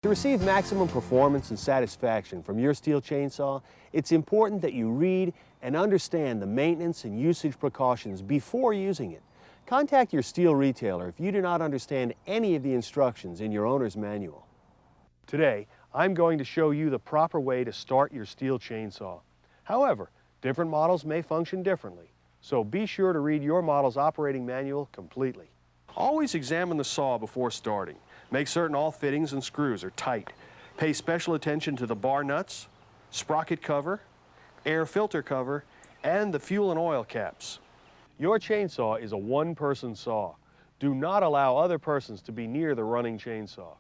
To receive maximum performance and satisfaction from your Stihl chainsaw, it's important that you read and understand the maintenance and usage precautions before using it. Contact your Stihl retailer if you do not understand any of the instructions in your owner's manual. Today, I'm going to show you the proper way to start your Stihl chainsaw. However, different models may function differently, so be sure to read your model's operating manual completely. Always examine the saw before starting. Make certain all fittings and screws are tight. Pay special attention to the bar nuts, sprocket cover, air filter cover, and the fuel and oil caps. Your chainsaw is a one-person saw. Do not allow other persons to be near the running chainsaw.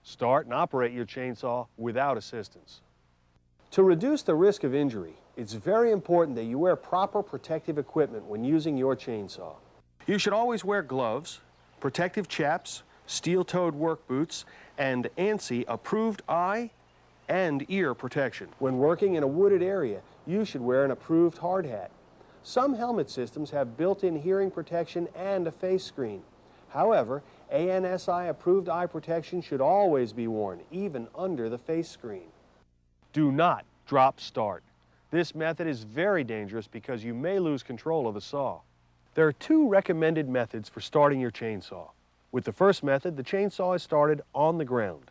Start and operate your chainsaw without assistance. To reduce the risk of injury, it's very important that you wear proper protective equipment when using your chainsaw. You should always wear gloves, protective chaps, steel-toed work boots, and ANSI approved eye and ear protection. When working in a wooded area, you should wear an approved hard hat. Some helmet systems have built-in hearing protection and a face screen. However, ANSI approved eye protection should always be worn, even under the face screen. Do not drop start. This method is very dangerous because you may lose control of the saw. There are two recommended methods for starting your chainsaw. With the first method, the chainsaw is started on the ground.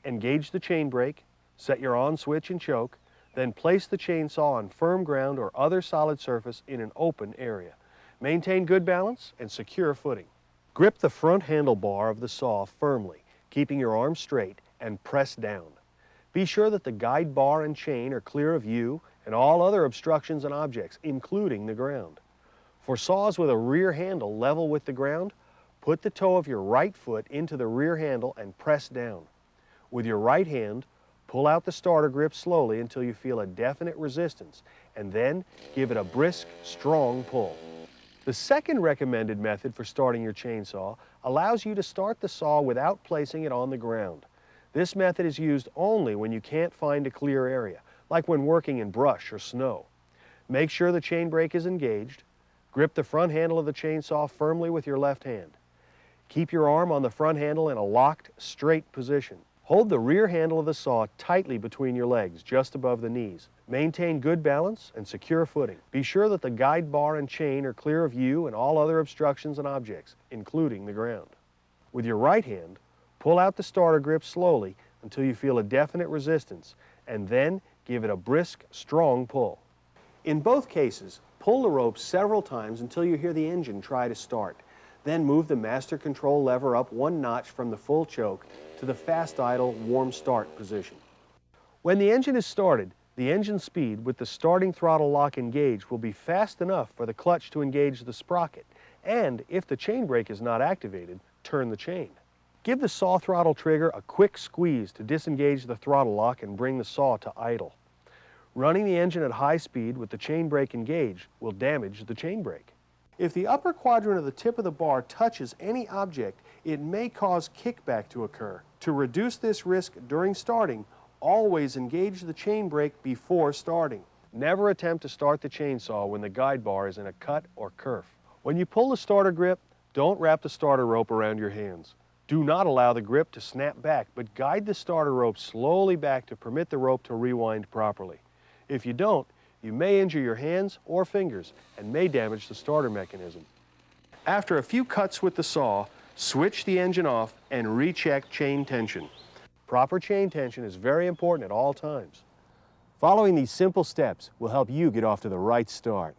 Engage the chain brake, set your on switch and choke, then place the chainsaw on firm ground or other solid surface in an open area. Maintain good balance and secure footing. Grip the front handlebar of the saw firmly, keeping your arm straight, and press down. Be sure that the guide bar and chain are clear of you and all other obstructions and objects, including the ground. For saws with a rear handle level with the ground, put the toe of your right foot into the rear handle and press down. With your right hand, pull out the starter grip slowly until you feel a definite resistance, and then give it a brisk, strong pull. The second recommended method for starting your chainsaw allows you to start the saw without placing it on the ground. This method is used only when you can't find a clear area, like when working in brush or snow. Make sure the chain brake is engaged. Grip the front handle of the chainsaw firmly with your left hand. Keep your arm on the front handle in a locked, straight position. Hold the rear handle of the saw tightly between your legs, just above the knees. Maintain good balance and secure footing. Be sure that the guide bar and chain are clear of you and all other obstructions and objects, including the ground. With your right hand, pull out the starter grip slowly until you feel a definite resistance, and then give it a brisk, strong pull. In both cases, pull the rope several times until you hear the engine try to start. Then move the master control lever up one notch from the full choke to the fast idle warm start position. When the engine is started, the engine speed with the starting throttle lock engaged will be fast enough for the clutch to engage the sprocket, and if the chain brake is not activated, turn the chain. Give the saw throttle trigger a quick squeeze to disengage the throttle lock and bring the saw to idle. Running the engine at high speed with the chain brake engaged will damage the chain brake. If the upper quadrant of the tip of the bar touches any object, it may cause kickback to occur. To reduce this risk during starting, always engage the chain brake before starting. Never attempt to start the chainsaw when the guide bar is in a cut or kerf. When you pull the starter grip, don't wrap the starter rope around your hands. Do not allow the grip to snap back, but guide the starter rope slowly back to permit the rope to rewind properly. If you don't, you may injure your hands or fingers and may damage the starter mechanism. After a few cuts with the saw, switch the engine off and recheck chain tension. Proper chain tension is very important at all times. Following these simple steps will help you get off to the right start.